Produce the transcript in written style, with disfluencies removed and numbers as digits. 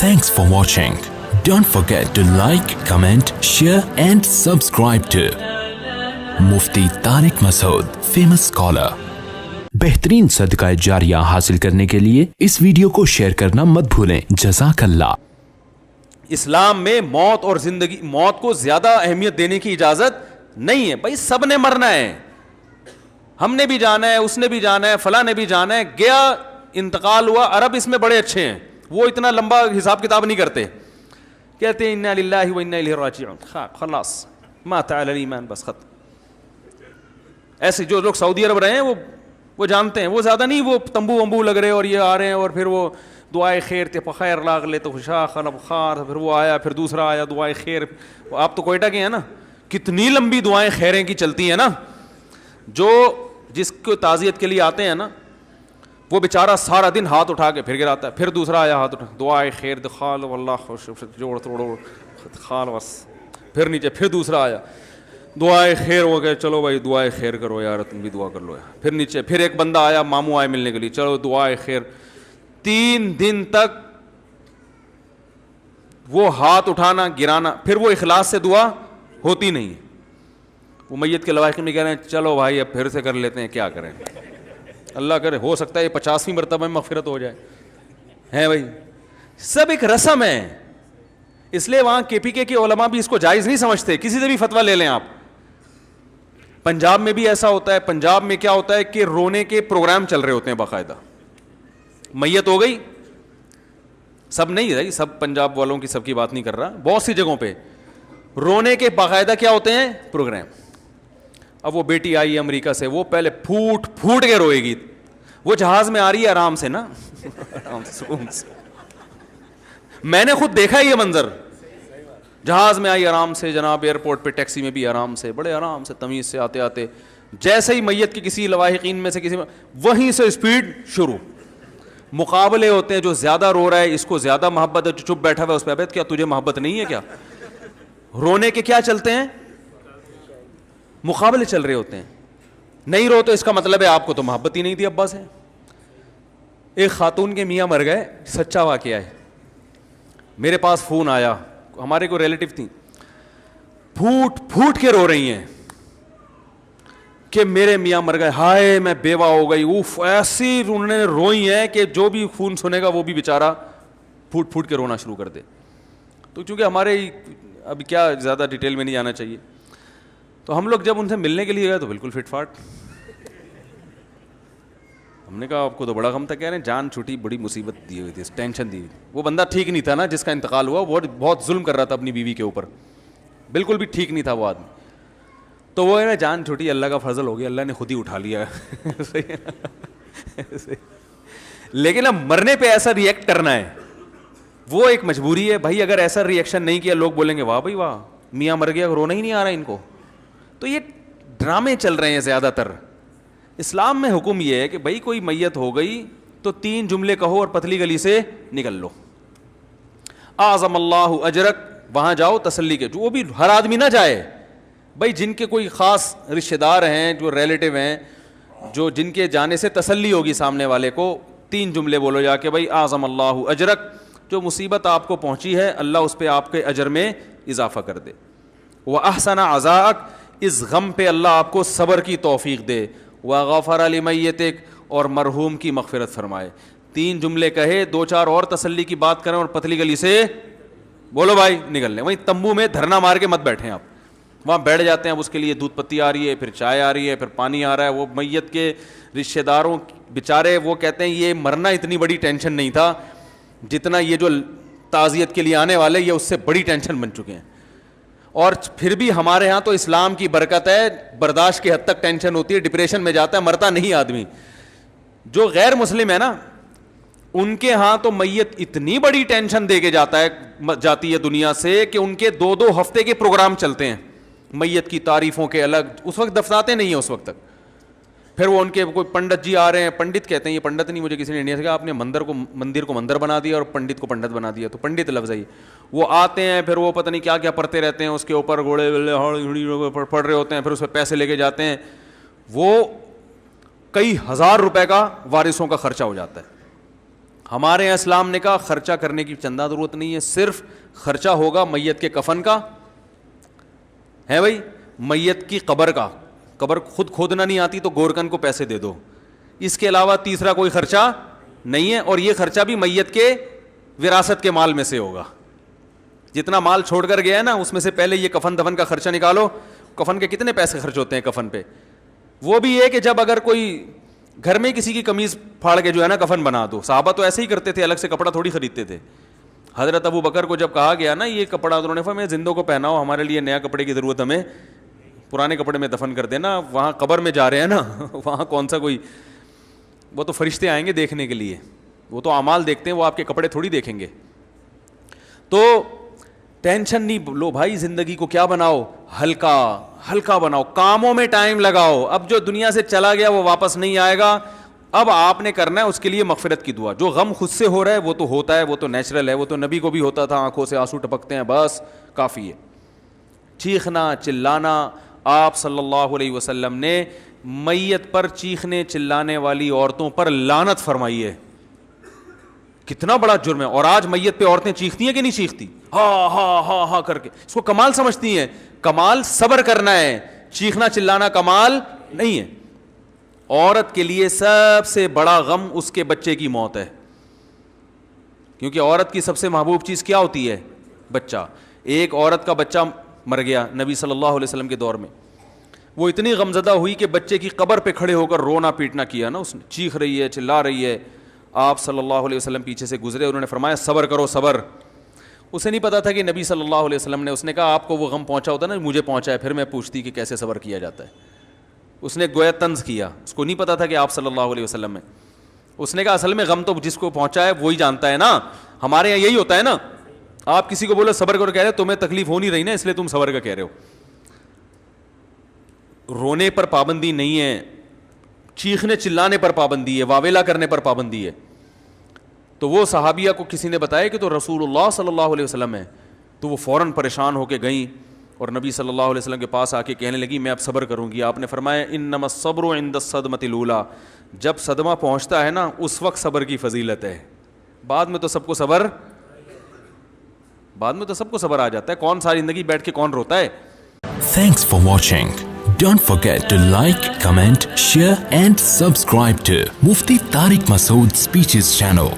Thanks for watching. Don't forget to like, comment, share and subscribe to Mufti Tariq Masood, famous scholar. बेहतरीन सदका जारिया हासिल करने के लिए इस वीडियो को शेयर करना मत भूलें। जज़ाकल्लाह। इस्लाम में मौत और जिंदगी, मौत को ज्यादा अहमियत देने की इजाजत नहीं है। भाई सब ने मरना है, हमने भी जाना है, उसने भी जाना है, फला ने भी जाना है। गया, इंतकाल हुआ। अरब इसमें बड़े अच्छे हैं, वो इतना लंबा हिसाब किताब नहीं करते। कहते हैं इन्ना लिल्लाहि व इन्ना इलैहि राजिऊन, खलास माता अलल ईमान, बस खत्म। ऐसे जो लोग सऊदी अरब रहे हैं वो जानते हैं, वो ज्यादा नहीं वो तंबू वंबू लग रहे और ये आ रहे हैं और फिर वो दुआए खैर ते खैर लाग ले तो खुशा खलब खार, फिर वो आया, फिर दूसरा आया दुआए खैर। आप तो कोयटा के हैं ना, कितनी लंबी दुआएं खैरें की चलती हैं ना। जो जिसको ताज़ियत के लिए आते हैं ना, वो बेचारा सारा दिन हाथ उठा के फिर गिराता है, फिर दूसरा आया हाथ उठा, दुआए खैर खाल वल्लाह खुश जोड़ तोड़ो खाल बस, फिर नीचे, फिर दूसरा आया दुआए खैर हो गए, चलो भाई दुआए खैर करो यार, तुम भी दुआ कर लो यार। फिर नीचे, फिर एक बंदा आया, मामू आए मिलने के लिए, चलो दुआए खैर। 3 दिन तक वो हाथ उठाना गिराना, फिर वो इखलास से दुआ होती नहीं है। वो मैयत के लवाहिक़ में कह रहे हैं चलो भाई अब फिर से कर लेते हैं, क्या करें, अल्लाह करे हो सकता है ये 50वीं मरतबा में मग़फ़िरत हो जाए। हैं भाई, सब एक रस्म है। इसलिए वहाँ KPK के उलमा भी इसको जायज़ नहीं समझते। किसी से भी फतवा ले लें आप, पंजाब में भी ऐसा होता है। पंजाब में क्या होता है कि रोने के प्रोग्राम चल रहे होते हैं बाकायदा। मैयत हो गई, सब नहीं है, सब पंजाब वालों की सबकी बात नहीं कर रहा, बहुत सी जगहों पे रोने के बाकायदा क्या होते हैं प्रोग्राम। अब वो बेटी आई अमेरिका से, वो पहले फूट फूट के रोएगी। वो जहाज में आ रही है आराम से ना आराम से, सुकून से। मैंने खुद देखा ये मंजर, जहाज में आई आराम से जनाब, एयरपोर्ट पे टैक्सी में भी आराम से, बड़े आराम से तमीज से आते आते, जैसे ही मैयत के किसी लवाहिकीन में से किसी में, वहीं से स्पीड शुरू। मुकाबले होते हैं, जो ज्यादा रो रहा है इसको ज्यादा मोहब्बत है, जो चुप बैठा हुआ है उस पर क्या तुझे मोहब्बत नहीं है क्या। रोने के क्या चलते हैं, मुकाबले चल रहे होते हैं। नहीं रो तो इसका मतलब है आपको तो मोहब्बत ही नहीं थी अब्बा से। एक खातून के मियाँ मर गए, सच्चा वाकया है। मेरे पास फोन आया, हमारे को रिलेटिव थी, फूट फूट के रो रही हैं कि मेरे मियाँ मर गए, हाय मैं बेवा हो गई। उफ, ऐसी उन्होंने रोई है कि जो भी खून सुनेगा वो भी बेचारा फूट फूट के रोना शुरू कर दे। तो चूंकि हमारे अभी क्या ज़्यादा डिटेल में नहीं जाना चाहिए, तो हम लोग जब उनसे मिलने के लिए गए तो बिल्कुल फिटफाट। हमने कहा आपको तो बड़ा गम था, कह रहे हैं जान छुटी, बड़ी मुसीबत दी हुई थी, टेंशन दी हुई थी। वो बंदा ठीक नहीं था ना जिसका इंतकाल हुआ, वो बहुत जुल्म कर रहा था अपनी बीवी के ऊपर, बिल्कुल भी ठीक नहीं था वो आदमी। तो वो है ना, जान छुटी, अल्लाह का फजल हो गया, अल्लाह ने खुद ही उठा लिया सही है ना? लेकिन अब मरने पे ऐसा रिएक्ट करना है, वो एक मजबूरी है भाई। अगर ऐसा रिएक्शन नहीं किया, लोग बोलेंगे वाह भाई वाह, मियाँ मर गया, रोना ही नहीं आ रहा इनको। तो ये ड्रामे चल रहे हैं ज़्यादातर। इस्लाम में हुक्म ये है कि भाई कोई मैयत हो गई तो 3 जुमले कहो और पतली गली से निकल लो। आज़म अल्लाहु अजरक, वहाँ जाओ तसल्ली के। वो भी हर आदमी ना जाए भाई, जिनके कोई ख़ास रिश्तेदार हैं, जो रिलेटिव हैं, जो जिनके जाने से तसल्ली होगी सामने वाले को, 3 जुमले बोलो जाके, भाई आज़म अल्लाहु अजरक, जो मुसीबत आपको पहुँची है अल्लाह उस पर आपके अजर में इजाफ़ा कर दे। व अहसना अज़ाक, इस गम पे अल्लाह आपको सब्र की तौफीक दे। व गफ़र लिमय्यतिक, और मरहूम की मग़फ़िरत फरमाए। 3 जुमले कहे, 2-4 और तसल्ली की बात करें और पतली गली से बोलो भाई निकल लें। वहीं तंबू में धरना मार के मत बैठें आप, वहाँ बैठ जाते हैं। अब उसके लिए दूध पत्ती आ रही है, फिर चाय आ रही है, फिर पानी आ रहा है। वो मैयत के रिश्तेदारों बेचारे वो कहते हैं ये मरना इतनी बड़ी टेंशन नहीं था जितना ये जो ताज़ियत के लिए आने वाले, ये उससे बड़ी टेंशन बन चुके हैं। और फिर भी हमारे यहाँ तो इस्लाम की बरकत है, बर्दाश्त की हद तक टेंशन होती है, डिप्रेशन में जाता है, मरता नहीं आदमी। जो गैर मुस्लिम है ना, उनके यहाँ तो मैयत इतनी बड़ी टेंशन दे के जाती है दुनिया से कि उनके 2-2 हफ्ते के प्रोग्राम चलते हैं मैयत की तारीफों के अलग। उस वक्त दफनाते नहीं है उस वक्त तक। फिर वो उनके कोई पंडित जी आ रहे हैं, पंडित कहते हैं, ये पंडित नहीं, मुझे किसी ने इंडिया से कहा आपने मंदिर को मंदिर बना दिया और पंडित को पंडित बना दिया। तो पंडित लफ्ज़ है। वो आते हैं, फिर वो पता नहीं क्या क्या पढ़ते रहते हैं, उसके ऊपर घोड़े पढ़ रहे होते हैं, फिर उस पर पैसे लेके जाते हैं। वो कई हज़ार रुपए का वारिसों का खर्चा हो जाता है। ہمارے یہاں اسلام نے کہا خرچہ کرنے کی چندہ ضرورت نہیں ہے, صرف خرچہ ہوگا میت کے کفن کا ہے بھائی, میت کی قبر کا, قبر خود کھودنا نہیں آتی تو گورکن کو پیسے دے دو, اس کے علاوہ تیسرا کوئی خرچہ نہیں ہے. اور یہ خرچہ بھی میت کے وراثت کے مال میں سے ہوگا. جتنا مال چھوڑ کر گیا ہے نا اس میں سے پہلے یہ کفن دفن کا خرچہ نکالو. کفن کے کتنے پیسے خرچ ہوتے ہیں کفن پہ, وہ بھی یہ کہ جب اگر کوئی گھر میں کسی کی قمیض پھاڑ کے جو ہے نا کفن بنا دو, صحابہ تو ایسے ہی کرتے تھے, الگ سے کپڑا تھوڑی خریدتے تھے. حضرت ابو بکر کو جب کہا گیا نا یہ کپڑا, انہوں نے فرمایا زندوں کو پہناؤ, ہمارے لیے نیا کپڑے کی ضرورت, ہمیں پرانے کپڑے میں دفن کر دینا, وہاں قبر میں جا رہے ہیں نا وہاں کون سا کوئی, وہ تو فرشتے آئیں گے دیکھنے کے لیے, وہ تو اعمال دیکھتے ہیں, وہ آپ کے کپڑے تھوڑی دیکھیں گے. تو ٹینشن نہیں لو بھائی, زندگی کو کیا بناؤ, ہلکا ہلکا بناؤ, کاموں میں ٹائم لگاؤ. اب جو دنیا سے چلا گیا وہ واپس نہیں آئے گا, اب آپ نے کرنا ہے اس کے لیے مغفرت کی دعا. جو غم خود سے ہو رہا ہے وہ تو ہوتا ہے, وہ تو نیچرل ہے, وہ تو نبی کو بھی ہوتا تھا, آنکھوں سے آنسو ٹپکتے ہیں, بس کافی ہے. چیخنا چلانا, آپ صلی اللہ علیہ وسلم نے میت پر چیخنے چلانے والی عورتوں پر لعنت فرمائی ہے. کتنا بڑا جرم ہے. اور آج میت پہ عورتیں چیختی ہیں کہ نہیں چیختی, ہاں ہاں ہاں ہاں کر کے, اس کو کمال سمجھتی ہیں. کمال صبر کرنا ہے, چیخنا چلانا کمال نہیں ہے. عورت کے لیے سب سے بڑا غم اس کے بچے کی موت ہے, کیونکہ عورت کی سب سے محبوب چیز کیا ہوتی ہے, بچہ. ایک عورت کا بچہ مر گیا نبی صلی اللہ علیہ وسلم کے دور میں, وہ اتنی غمزدہ ہوئی کہ بچے کی قبر پہ کھڑے ہو کر رونا پیٹنا کیا نا اس نے, چیخ رہی ہے چلا رہی ہے. آپ صلی اللہ علیہ وسلم پیچھے سے گزرے, انہوں نے فرمایا صبر کرو صبر. اسے نہیں پتا تھا کہ نبی صلی اللہ علیہ وسلم نے, اس نے کہا آپ کو وہ غم پہنچا ہوتا نا, مجھے پہنچا ہے, پھر میں پوچھتی کہ کیسے صبر کیا جاتا ہے. اس نے گویا طنز کیا, اس کو نہیں پتا تھا کہ آپ صلی اللہ علیہ وسلم میں. اس نے کہا اصل میں غم تو جس کو پہنچا ہے وہی جانتا ہے نا, ہمارے یہاں یہی ہوتا ہے نا, آپ کسی کو بولو صبر کرو, کہہ رہے تمہیں تکلیف ہو نہیں رہی نا اس لیے تم صبر کا کہہ رہے ہو. رونے پر پابندی نہیں ہے, چیخنے چلانے پر پابندی ہے, واویلا کرنے پر پابندی ہے. تو وہ صحابیہ کو کسی نے بتایا کہ تو رسول اللہ صلی اللہ علیہ وسلم ہے, تو وہ فوراً پریشان ہو کے گئیں اور نبی صلی اللہ علیہ وسلم کے پاس آ کے کہنے لگی میں اب صبر کروں گی. آپ نے فرمایا انما الصبر عند الصدمۃ الاولیٰ, جب صدمہ پہنچتا ہے نا اس وقت صبر کی فضیلت ہے, بعد میں تو سب کو صبر, بعد میں تو سب کو صبر آ جاتا ہے. کون ساری زندگی بیٹھ کے کون روتا ہے. Thanks for watching. Don't forget to like, comment, share and subscribe to Mufti Tariq Masood Speeches channel.